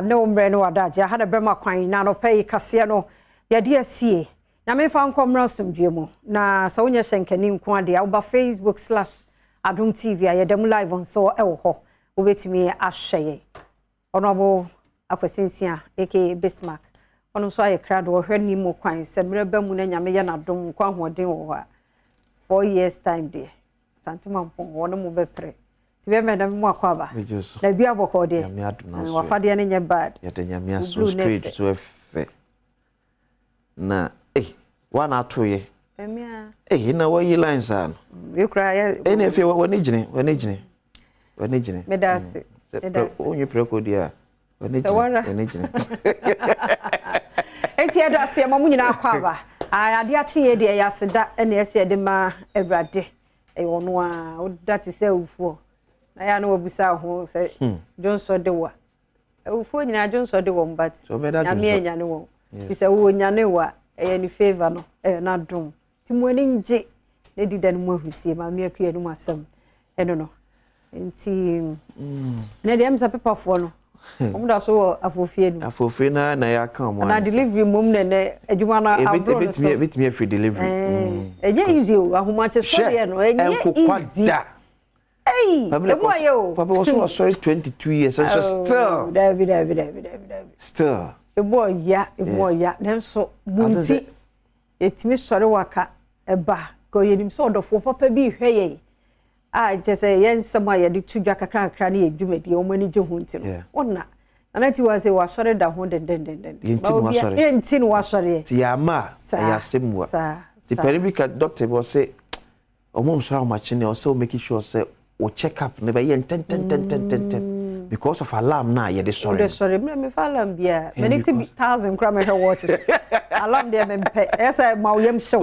no umbre no adaja had a brema kwan na no pay kase no ya de asie na me fa nkomra somdwemu na sa wonya hyenkani nko ade a uba facebook/Adom TV ya dem live on so e wo ho obetimi ahweye onobo akwasinsia aka Bismarck ono so aye krado wo hwani mo kwan semre ba mu na nyame ye na dom kwa hoden wo ha 4 years time de santima mpon wo no mo bepre tibe me na mo akwaba na bia boko de wa fade ne nye bad ya de nyame aso straight to efe na one atoye emia na wa yi lines an we cry ene efe wani gine medasi onye preko dia wani gine enti edase ma munyina akwaba ade atie de ya seda ene ese de ma awrade wono a odati se ufuo na ya no wabusa ho se Johnson de wa ufuo nyina Johnson de wo but na me enya ne wo ti se wo nya ne wa ni favor no na dom ti mo ani nje ne dida no mo ahusie ma me akua no asem eno no enti na dem sa paper fo no omda so afofie na ya kan mo na delivery mom ne adwuma na abroad so betimi free delivery easy o ahomache so ye no easy emo ayo papa was sorry 22 years so still David still emo ya dem so munti etimi sore waka eba go yenim so odofo papa bi hweye just say yen sama ye de tudwa kakra na ye dwumadi o mani je hunti no wona na ti was say wa sore da ho den yenti no wa sore ti ama ya semwa ti peribi ka doctor was say o mom so how much ne o so make sure say o check up ne be yen ten because of alarm na ye de sore me fa alarm bia many 1000 kra me watch alarm there me esa ma o yem show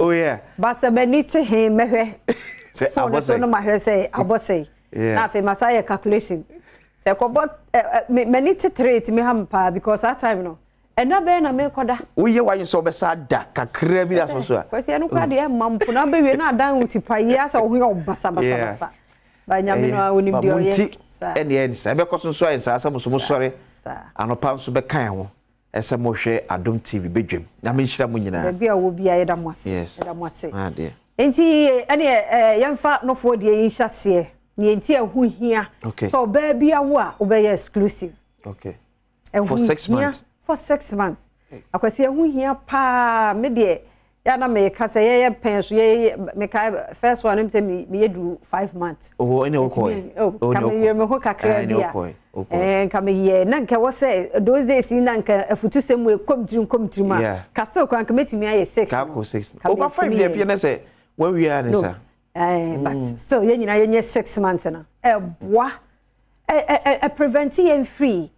but say many to him me say abose no ma hwe say abose na fe masaya calculation say ko but many to trade me hampa because that time no ena be na me koda uye wa so be sa da kakra bi aso so a kwese enu kwa de mampo na be we na dan utipa yi asa wo ho basa ba nyame no awoni bi oye sa ene sa be koso so ayi sa asa muso sore anopa nso be kan ho ese mo hwe Adom TV bedwem nyame nhira mo nyina be a wo bia yeda mo ase de enti ene yemfa no fo de yi hyase ni enti ahu hia so ba bia wo a obey exclusive for 6 months for 6 months akwasi ahu hia pa me de ya na me ka say ye pen so ye me ka first one me say me do 5 months ene okoi kam ye me ho kakra bia kam ye na nka wo say those days na nka afutu sem we komtiri ma ka so kwa nka metimi aye 6 ka ko 6 over 5 years fi na say when we are nisa but still ye nyina ye 6 months na boa prevent ye free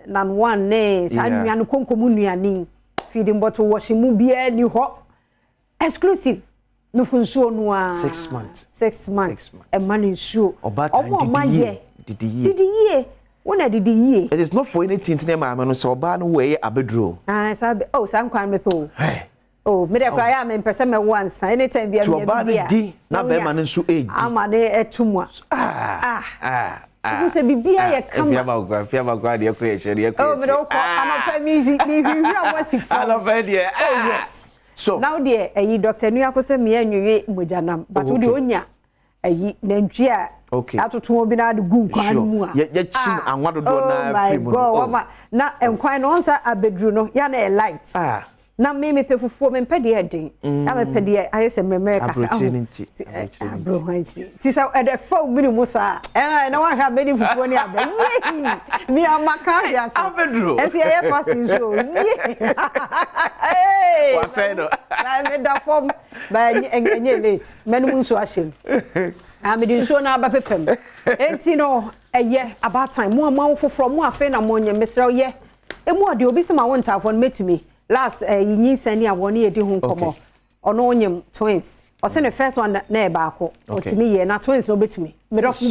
nan one ne sa nuanu konkomu nuanin feeding bottle washing mu bia ni ho exclusive no funso no a 6 months e man nsuo omo ma ye didi ye wona didi ye it is not for anything to name no so oba no we abedro sabe sam kwan mepe me de kwa ya me pese me once anytime bia me bia di na be man nsu age ama ne etumwa Você bibia ye kama. Fia magua de ko ye chere ko. Me do ko anopa music ni hwira wasi fa. Anopa de. Yes. So now there ayi doctor nu akose me anwe mojanam but wo de onya ayi nantwi a atoto obi na de gu nkwan mu a. Ye chin anwadodo na free mu. Na enkwan no onsa abedru no ya na e light. Na me pefufuo me pede eden na me pede ayese America bro hanchi ti sa e de fo minimum sa na wa hwa many fufuo ni aba me amaka ya sa abedro e ye fasting show wa say no na me da form ba enye late menum so ahem me din show na aba pepem enti no eye about time mo foforo mo afa na mo nye mesra ye e mo de obi se ma won tafo no metumi last yinyi sani awoni edi hu nkomo ono onyem twins o se ne first one na e baako otumi ye na twins no betumi medofu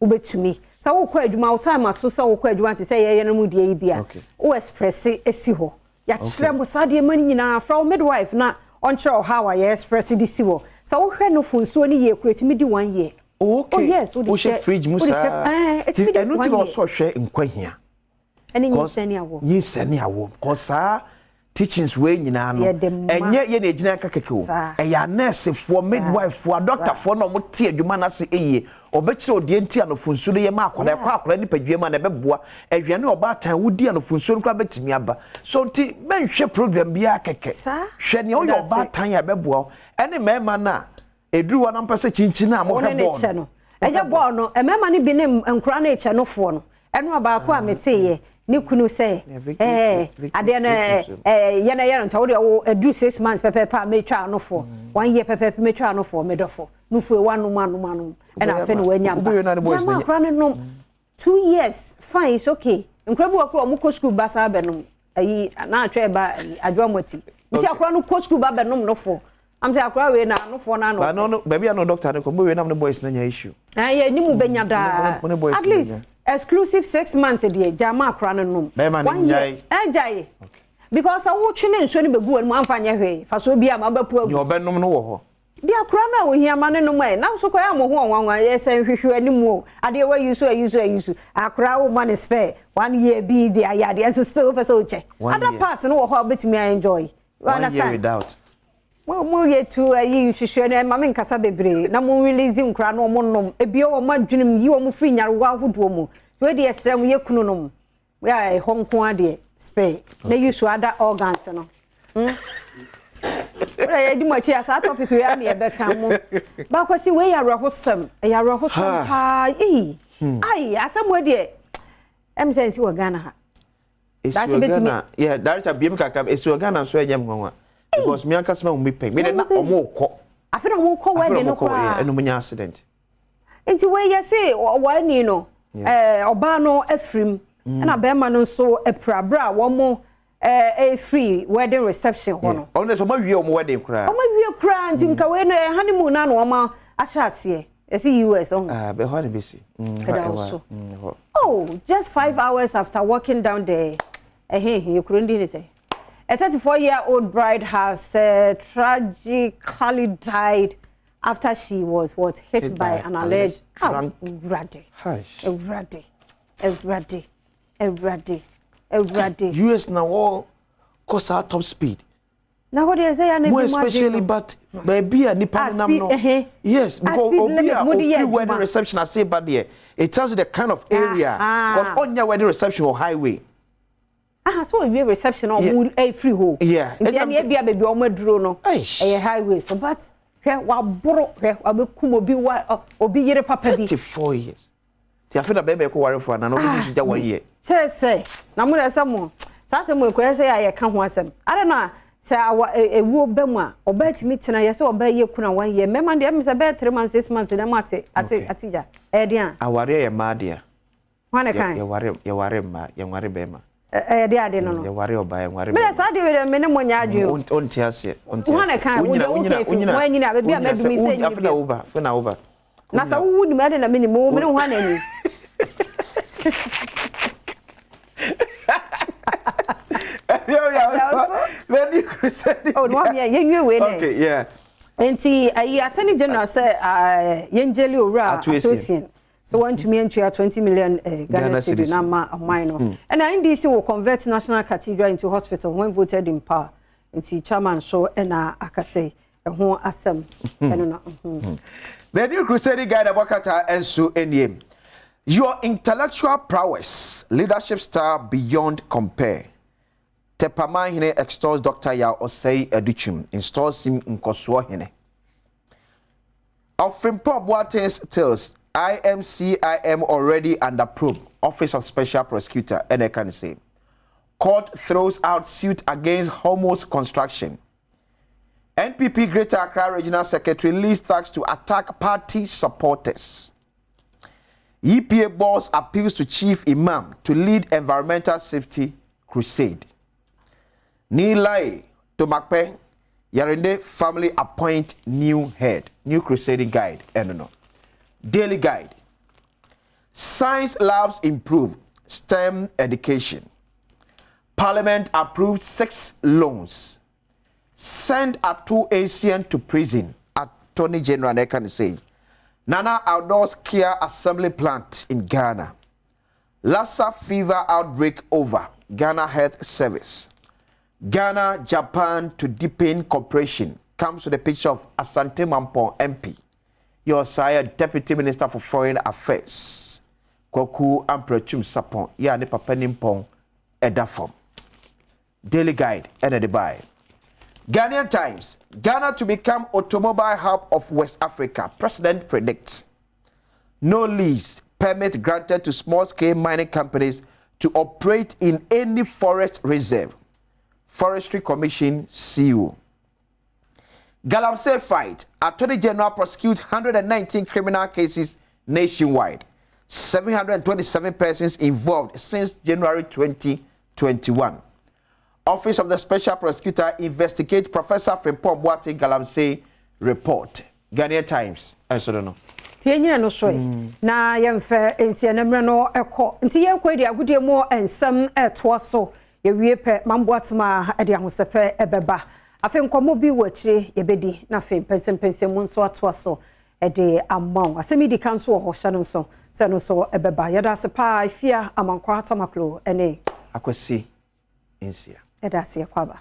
ubetumi sa wo kwa adwuma time aso sa wo kwa adwuma nti se ye no mu die yi bia wo express esi ho ya kire mo sa de mani nyina from midwife na on chere how I express di si wo sa wo hwe no funso ni ye kuretimi di 1 year Okay. Oh yes, we share fridge musa. It's been one year. Also share in Kwahia. And in Senia. Ni Senia wo. Cause teachings way nyina no. Enye ye na ejina kakeke wo. Eya nurse for midwife for doctor for no mo tie adwuma na se eye. Obekire odie nti anofunsu no ye ma akola ni padwie ma na beboa. Ehwe ne oba tan wudi anofunsu no kwa betimi aba. So nti menhwe program bia keke. Hwe ne oyo oba tan ya beboa. Ene mema na eduru wa na mpase chinchina mo hebo no. Eje bo no mema ni bi ne nkura na eche no fo no. Eno aba ko ameteye ni kunu se ade na yana nta wo de wo edu 6 months pepepa metwa no fo 1 year pepepa metwa no fo medofo no fo wanu and I feel when you're 2 years fine it's okay nkwabu akwa mu school basa benum ayi na atwa ba adwamoti nti akwa no school ba benum no fo am say akwa we na no fo na no no baby no doctor no ko we na boys na nya issue ye ni mu benya da at least exclusive 6 months dey jama akwa no num 1 year jai because I watch ni nso ni begu anu amfanya hwe fa so bia ma bapu agu ni obenum no wo ho dia kura na ohia ma ne no mai na so kwa mo ho wanwan yesen hwehwe animu ade we use akura wo man spare 1 year be the ayade and so for che other parts no wo ho betimi enjoy you understand without mo ye tu ayi hwehwe na ma me nkasa bebre na mo release nkura no mo nom ebie wo ma dwunim yi wo mo free nyarewa ahodo mo we de esrem ye kunu nom ya honko ade spare na use other organs no Ora di machi asa topic we am ye beka mo ba kwasi we ya rohosam pa ai asam we de em sense we Ghana ha that Ghana yeah director biem kakam esu Ghana so enyam nwanwa because me anka sema me pay me de na omo ko afena omo ko we de no kwa eno munya accident enti we ye say wa ni no oba no afrim na be ma no so eprabra wo mo a free wedding reception hono on so ma wie o wedding kra o ma wie kra nti nka we na honeymoon na no ma ahase esi US on be ho na be si oh just 5 hours after walking down there you couldn't do say a 34-year-old bride has tragically died after she was hit by an alleged US now all cause top speed. Now what they say more especially but baby and nipa nam no. Yes, because free wedding reception I say but there it tells you the kind of area because on your wedding reception or highway. So we reception on a free hole. Yeah. And then be a baby on my drone no. A highway so but wa boro wa be kumo bi wa obi yere papa bi 34 years. Ti afina baby ko worry for na no bi su ja 1 year. Say na mo resa mo sa se mo ko say ya ka ho asem ada na say ewu bemu a oba timi tena ye say oba ye kuna 1 year mema de em say be 3 months 6 months na mate atija e dia aware ye ma dia wane kan ye ware ma ye ware be ma dia ade no ye ware oba ye ware me sa de we me ne mo nya adwo on ti ase wane kan wo de wo ke fi mo anyina be bia madumi say ni afina over fina over na sa wo ni me de na me ni mo me ne ho anani Very crusade. Oh, no, yeah, okay, yeah. Enti Attorney General say Yenjeli Ora Atusian. So want to me 20 million Ghana cedi na ma amino. And NDC will convert National Cathedral into hospital when voted in power. Enti chairman so na akase ho asem The new crusade guide abakata enso eniem. Your intellectual prowess, leadership style beyond compare. Tepama hine extols Dr. Ya Osei Edichum, installs him in Kosua hine. Offering Pop Watkins tells IMCIM already under probe, Office of Special Prosecutor, and I can say. Court throws out suit against Homos Construction. NPP Greater Accra Regional Secretary leads thugs to attack party supporters. EPA boss appeals to Chief Imam to lead environmental safety crusade. Nilai Tomakpe Yarende family appoint new head. New crusading guide. Daily guide. Science labs improve. STEM education. Parliament approved 6 loans. Send a 2 Asian to prison. Attorney General can say. Nana Outdoors Care Assembly Plant in Ghana. Lassa fever outbreak over. Ghana Health Service. Ghana, Japan to deepen cooperation. Comes with a picture of Asante Mampong MP. Your sire, Deputy Minister for Foreign Affairs. Koku Amprechum Sapon. Ya ne papa nimpong edafom. Daily Guide, Dubai. Ghanaian Times. Ghana to become automobile hub of West Africa. President predicts. No lease permit granted to small-scale mining companies to operate in any forest reserve. Forestry Commission CEO. Galamsey fight. Attorney General prosecute 119 criminal cases nationwide. 727 persons involved since January 2021. Office of the Special Prosecutor investigate Professor Frimpong Boateng Galamsey report. Ghanaian Times. I don't know. Tienya no soy na yemfe ensianemre no ekọ nti yenkwa di agudie mo ensem etoa so ye wie pe mamboatma ede ahosepe ebeba afi nkomo bi wachire yebedi na afi pensem mu nso atoa so ede amon asemi di kanso ho hya no so se no so ebeba yeda sepa afia amankwa tamaklo ene akwasi ensia eda se kwaba